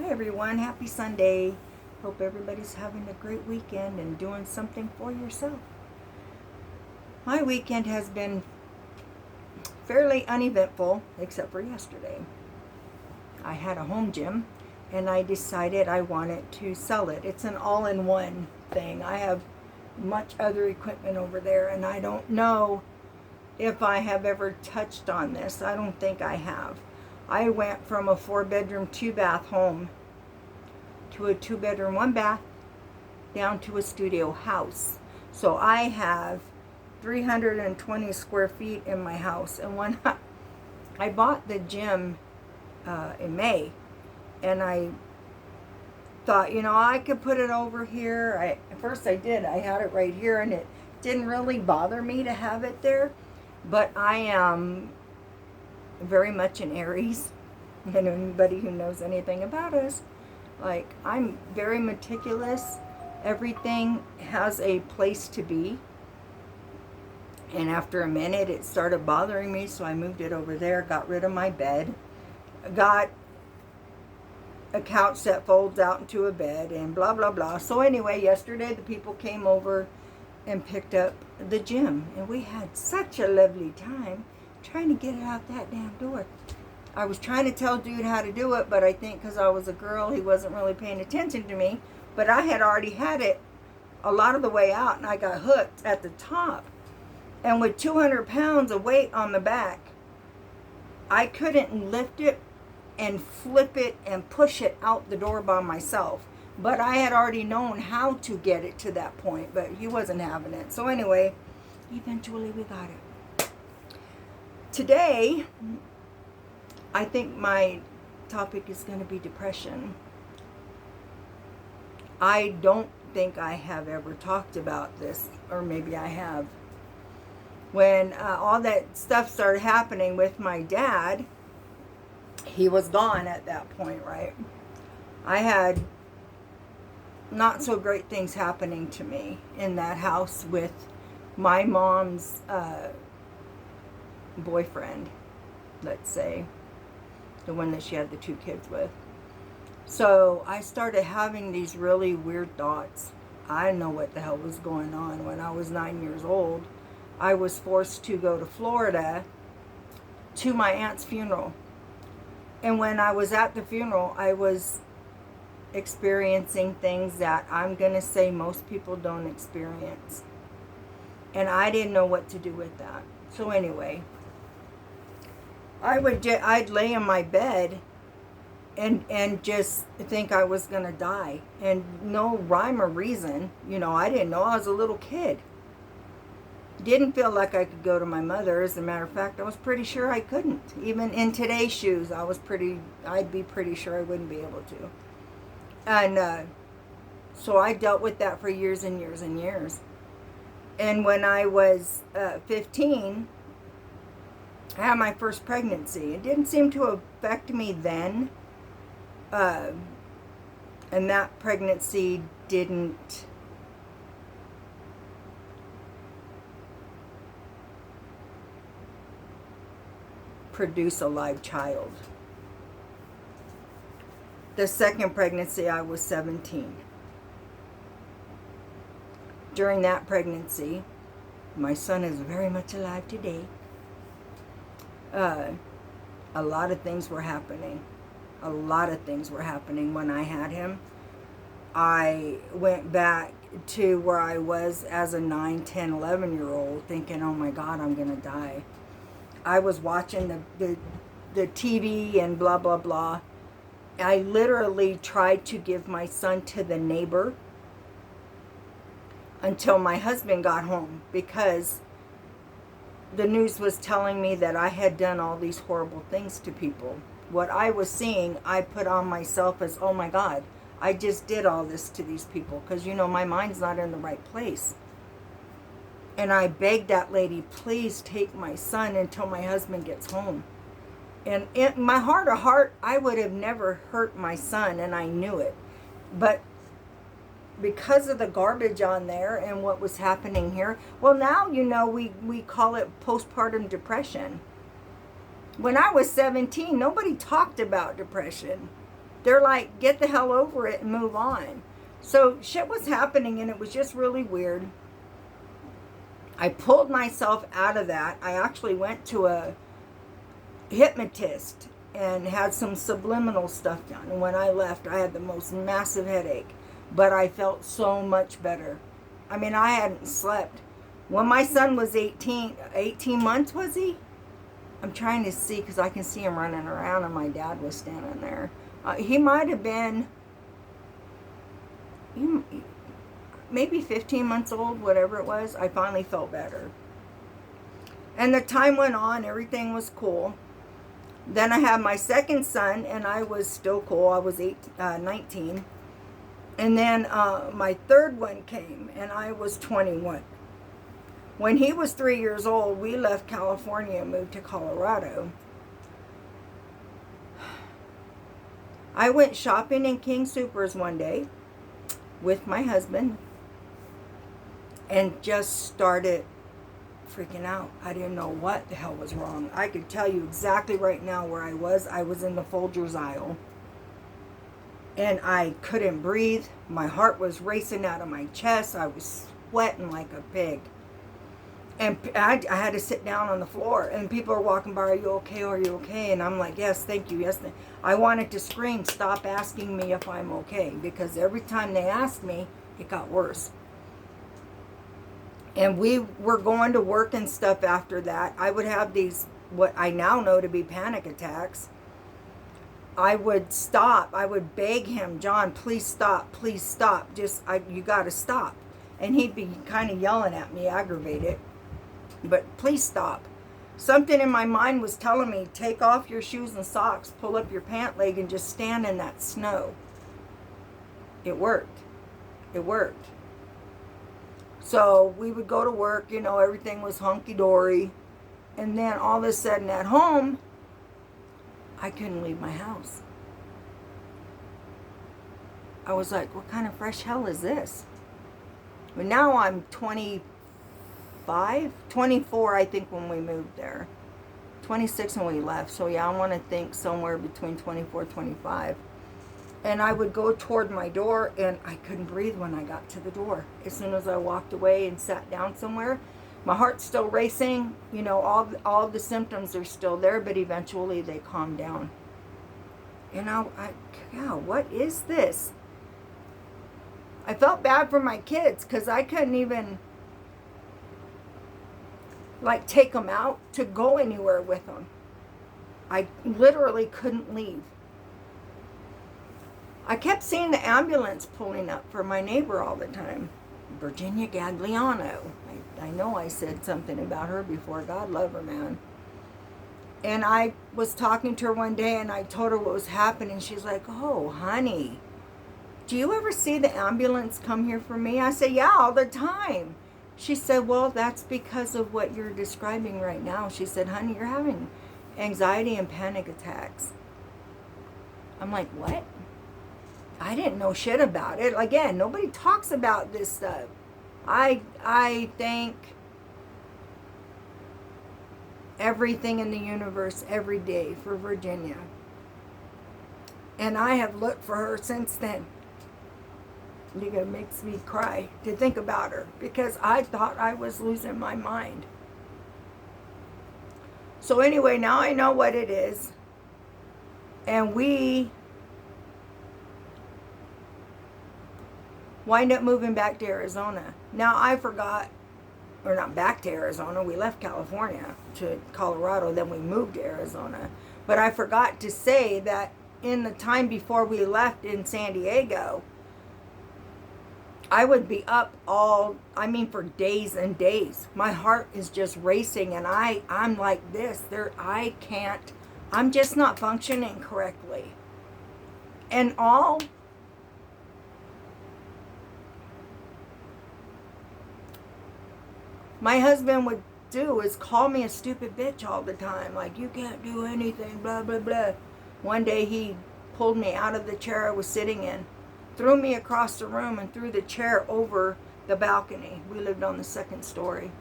Hi everyone, happy Sunday. Hope everybody's having a great weekend and doing something for yourself. My weekend has been fairly uneventful, except for yesterday. I had a home gym and I decided I wanted to sell it. It's an all-in-one thing. I have much other equipment over there and I don't know if I have ever touched on this. I don't think I have. I went from a 4-bedroom, 2-bath home to a 2-bedroom, 1-bath down to a studio house. So I have 320 square feet in my house. And when I bought the gym in May, and I thought, I could put it over here. At first I did. I had it right here, and it didn't really bother me to have it there. But I am very much an Aries, and anybody who knows anything about us, like, I'm very meticulous. Everything has a place to be. And after a minute, it started bothering me, so I moved it over there, got rid of my bed, got a couch that folds out into a bed, and blah, blah, blah. So anyway, yesterday the people came over and picked up the gym, and we had such a lovely time trying to get it out that damn door. I was trying to tell dude how to do it, but I think because I was a girl, he wasn't really paying attention to me. But I had already had it a lot of the way out, and I got hooked at the top. And with 200 pounds of weight on the back, I couldn't lift it and flip it and push it out the door by myself. But I had already known how to get it to that point, but he wasn't having it. So anyway, eventually we got it. Today, I think my topic is going to be depression. I don't think I have ever talked about this, or maybe I have. When all that stuff started happening with my dad, he was gone at that point, right? I had not so great things happening to me in that house with my mom's boyfriend, let's say. The one that she had the 2 kids with. So I started having these really weird thoughts. I didn't know what the hell was going on. When I was 9 years old, I was forced to go to Florida to my aunt's funeral. And when I was at the funeral, I was experiencing things that I'm going to say most people don't experience. And I didn't know what to do with that. So anyway, I'd lay in my bed and just think I was going to die. And no rhyme or reason. I didn't know. I was a little kid. Didn't feel like I could go to my mother. As a matter of fact, I was pretty sure I couldn't. Even in today's shoes, I'd be pretty sure I wouldn't be able to. And so I dealt with that for years and years and years. And when I was 15... I had my first pregnancy. It didn't seem to affect me then. And that pregnancy didn't produce a live child. The second pregnancy, I was 17. During that pregnancy, my son is very much alive today. A lot of things were happening. A lot of things were happening when I had him. I went back to where I was as a 9, 10, 11-year-old thinking, oh my God, I'm going to die. I was watching the TV and blah, blah, blah. I literally tried to give my son to the neighbor until my husband got home, because the news was telling me that I had done all these horrible things to people. What I was seeing, I put on myself as, oh my God, I just did all this to these people, because, my mind's not in the right place. And I begged that lady, please take my son until my husband gets home. And in my heart of heart, I would have never hurt my son, and I knew it. But because of the garbage on there and what was happening here, well, now, we call it postpartum depression. When I was 17, nobody talked about depression. They're like, get the hell over it and move on. So shit was happening, and it was just really weird. I pulled myself out of that. I actually went to a hypnotist and had some subliminal stuff done. And when I left, I had the most massive headache. But I felt so much better. I mean, I hadn't slept. When my son was 18 months, was he? I'm trying to see, because I can see him running around, and my dad was standing there. He might have been maybe 15 months old, whatever it was. I finally felt better. And the time went on. Everything was cool. Then I had my second son, and I was still cool. I was 19. And then my third one came, and I was 21. When he was 3 years old, we left California and moved to Colorado. I went shopping in King Soopers one day with my husband and just started freaking out. I didn't know what the hell was wrong. I could tell you exactly right now where I was. I was in the Folgers aisle. And I couldn't breathe. My heart was racing out of my chest. I was sweating like a pig. And I had to sit down on the floor. And people are walking by, are you okay? Are you okay? And I'm like, yes, thank you. Yes. I wanted to scream, stop asking me if I'm okay. Because every time they asked me, it got worse. And we were going to work and stuff after that. I would have these, what I now know to be panic attacks. I would stop. I would beg him, John, please stop. Please stop. You got to stop. And he'd be kind of yelling at me, aggravated. But please stop. Something in my mind was telling me, take off your shoes and socks, pull up your pant leg, and just stand in that snow. It worked. It worked. So we would go to work, everything was hunky-dory. And then all of a sudden at home, I couldn't leave my house. I was like, what kind of fresh hell is this? But now I'm 24, I think, when we moved there. 26 when we left. So yeah, I want to think somewhere between 24, 25. And I would go toward my door, and I couldn't breathe when I got to the door. As soon as I walked away and sat down somewhere, my heart's still racing. All the symptoms are still there, but eventually they calm down. What is this? I felt bad for my kids because I couldn't even take them out to go anywhere with them. I literally couldn't leave. I kept seeing the ambulance pulling up for my neighbor all the time. Virginia Gagliano. I know I said something about her before. God love her, man. And I was talking to her one day, and I told her what was happening. She's like, oh, honey, do you ever see the ambulance come here for me? I said, yeah, all the time. She said, well, that's because of what you're describing right now. She said, honey, you're having anxiety and panic attacks. I'm like, what? I didn't know shit about it. Again, nobody talks about this stuff. I thank everything in the universe every day for Virginia. And I have looked for her since then. It makes me cry to think about her, because I thought I was losing my mind. So anyway, now I know what it is. And we wind up moving back to Arizona. Now I forgot, or not back to Arizona, we left California to Colorado, then we moved to Arizona. But I forgot to say that in the time before we left in San Diego, I would be up for days and days. My heart is just racing, and I'm like this. I'm just not functioning correctly. And all my husband would do is call me a stupid bitch all the time. Like, you can't do anything, blah, blah, blah. One day he pulled me out of the chair I was sitting in, threw me across the room, and threw the chair over the balcony. We lived on the second story.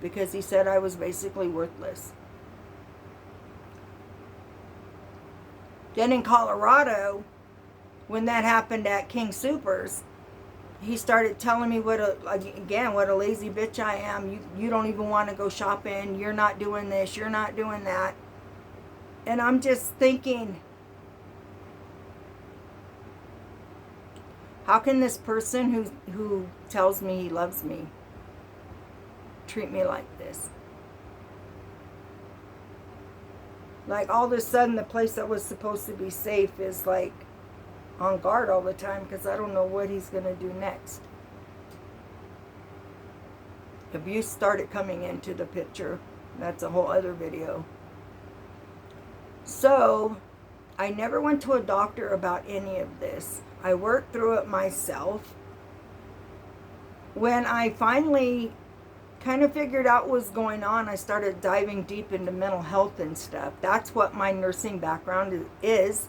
Because he said I was basically worthless. Then in Colorado, when that happened at King Supers, he started telling me what a lazy bitch I am. You don't even want to go shopping. You're not doing this. You're not doing that. And I'm just thinking, how can this person who tells me he loves me treat me like this? Like, all of a sudden, the place that was supposed to be safe is like on guard all the time, because I don't know what he's going to do next. Abuse started coming into the picture. That's a whole other video. So, I never went to a doctor about any of this. I worked through it myself. When I finally kind of figured out what was going on, I started diving deep into mental health and stuff. That's what my nursing background is.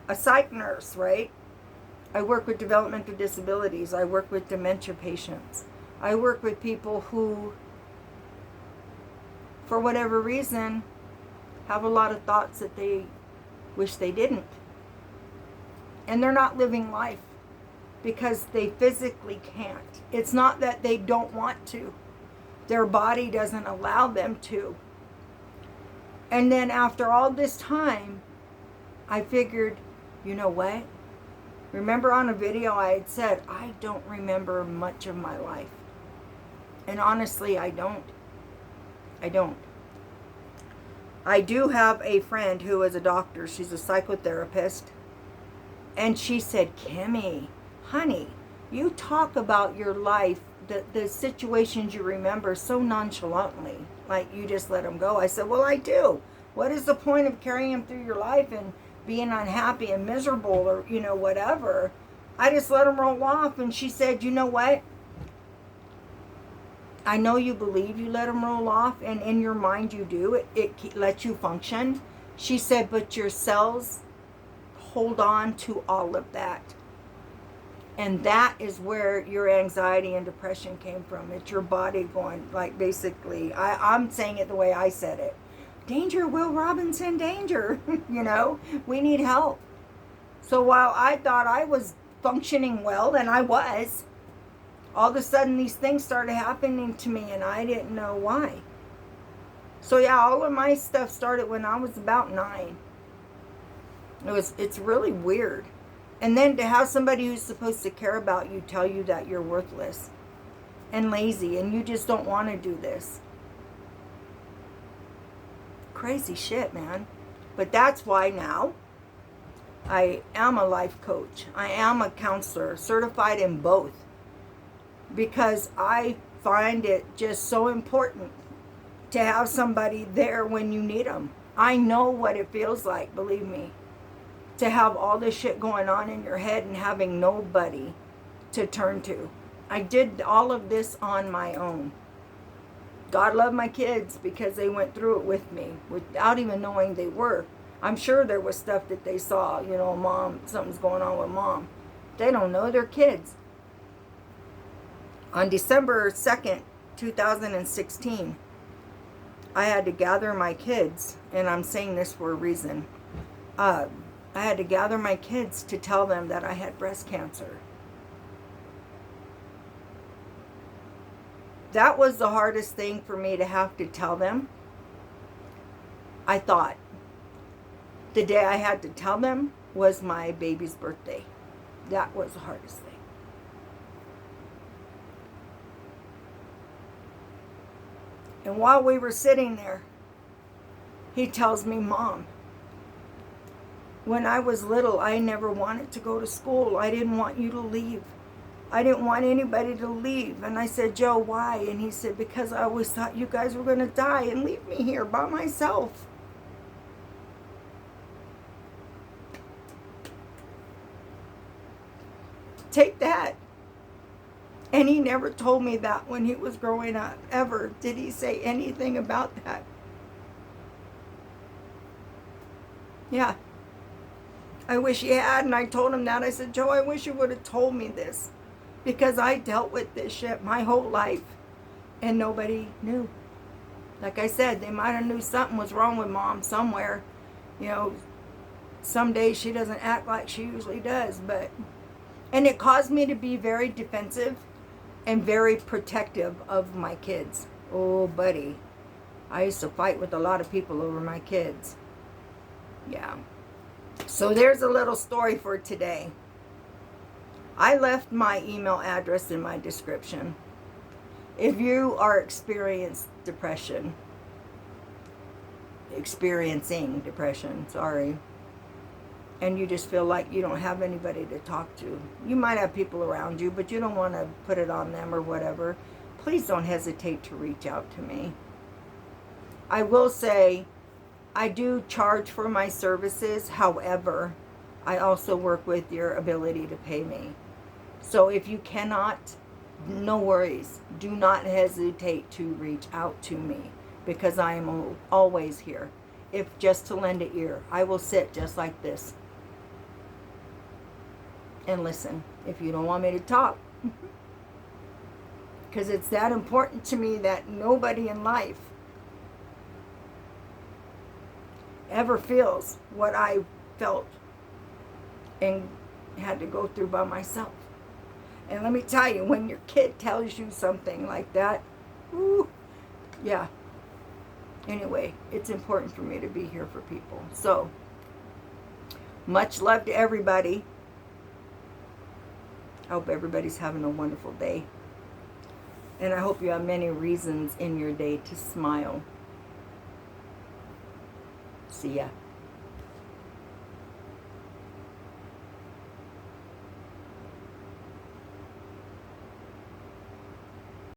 A psych nurse, right? I work with developmental disabilities. I work with dementia patients. I work with people who, for whatever reason, have a lot of thoughts that they wish they didn't. And they're not living life because they physically can't. It's not that they don't want to. Their body doesn't allow them to. And then after all this time, I figured, you know what? Remember on a video I had said, I don't remember much of my life. And honestly, I don't. I do have a friend who is a doctor. She's a psychotherapist. And she said, Kimmy, honey, you talk about your life, the situations you remember so nonchalantly. Like you just let them go. I said, well, I do. What is the point of carrying them through your life and being unhappy and miserable or, whatever? I just let them roll off. And she said, you know what? I know you believe you let them roll off, and in your mind you do. It lets you function. She said, but your cells hold on to all of that. And that is where your anxiety and depression came from. It's your body going, like, basically, I'm saying it the way I said it. Danger, Will Robinson, danger. We need help. So while I thought I was functioning well, and I was, all of a sudden these things started happening to me, and I didn't know why. So yeah, all of my stuff started when I was about 9. It's really weird. And then to have somebody who's supposed to care about you tell you that you're worthless and lazy and you just don't want to do this. Crazy shit, man. But that's why now I am a life coach. I am a counselor, certified in both. Because I find it just so important to have somebody there when you need them. I know what it feels like, believe me, to have all this shit going on in your head and having nobody to turn to. I did all of this on my own. God loved my kids because they went through it with me without even knowing they were. I'm sure there was stuff that they saw, Mom, something's going on with Mom. They don't know, they're kids. On December 2nd, 2016, I had to gather my kids, and I'm saying this for a reason. I had to gather my kids to tell them that I had breast cancer. That was the hardest thing for me to have to tell them. I thought the day I had to tell them was my baby's birthday. That was the hardest thing. And while we were sitting there, he tells me, Mom, when I was little, I never wanted to go to school. I didn't want you to leave. I didn't want anybody to leave. And I said, Joe, why? And he said, because I always thought you guys were going to die and leave me here by myself. Take that. And he never told me that when he was growing up, ever. Did he say anything about that? Yeah. I wish he had, and I told him that. I said, Joe, I wish you would have told me this. Because I dealt with this shit my whole life. And nobody knew. Like I said, they might have knew something was wrong with Mom somewhere. some days she doesn't act like she usually does, and it caused me to be very defensive and very protective of my kids. Oh, buddy. I used to fight with a lot of people over my kids. Yeah. So there's a little story for today. I left my email address in my description. If you are experiencing depression, and you just feel like you don't have anybody to talk to. You might have people around you, but you don't want to put it on them or whatever. Please don't hesitate to reach out to me. I will say, I do charge for my services. However, I also work with your ability to pay me. So if you cannot, no worries. Do not hesitate to reach out to me, because I am always here. If just to lend an ear, I will sit just like this and listen if you don't want me to talk. Because it's that important to me that nobody in life ever feels what I felt and had to go through by myself. And let me tell you, when your kid tells you something like that, whoo, yeah. Anyway, it's important for me to be here for people. So, much love to everybody. I hope everybody's having a wonderful day. And I hope you have many reasons in your day to smile. See ya.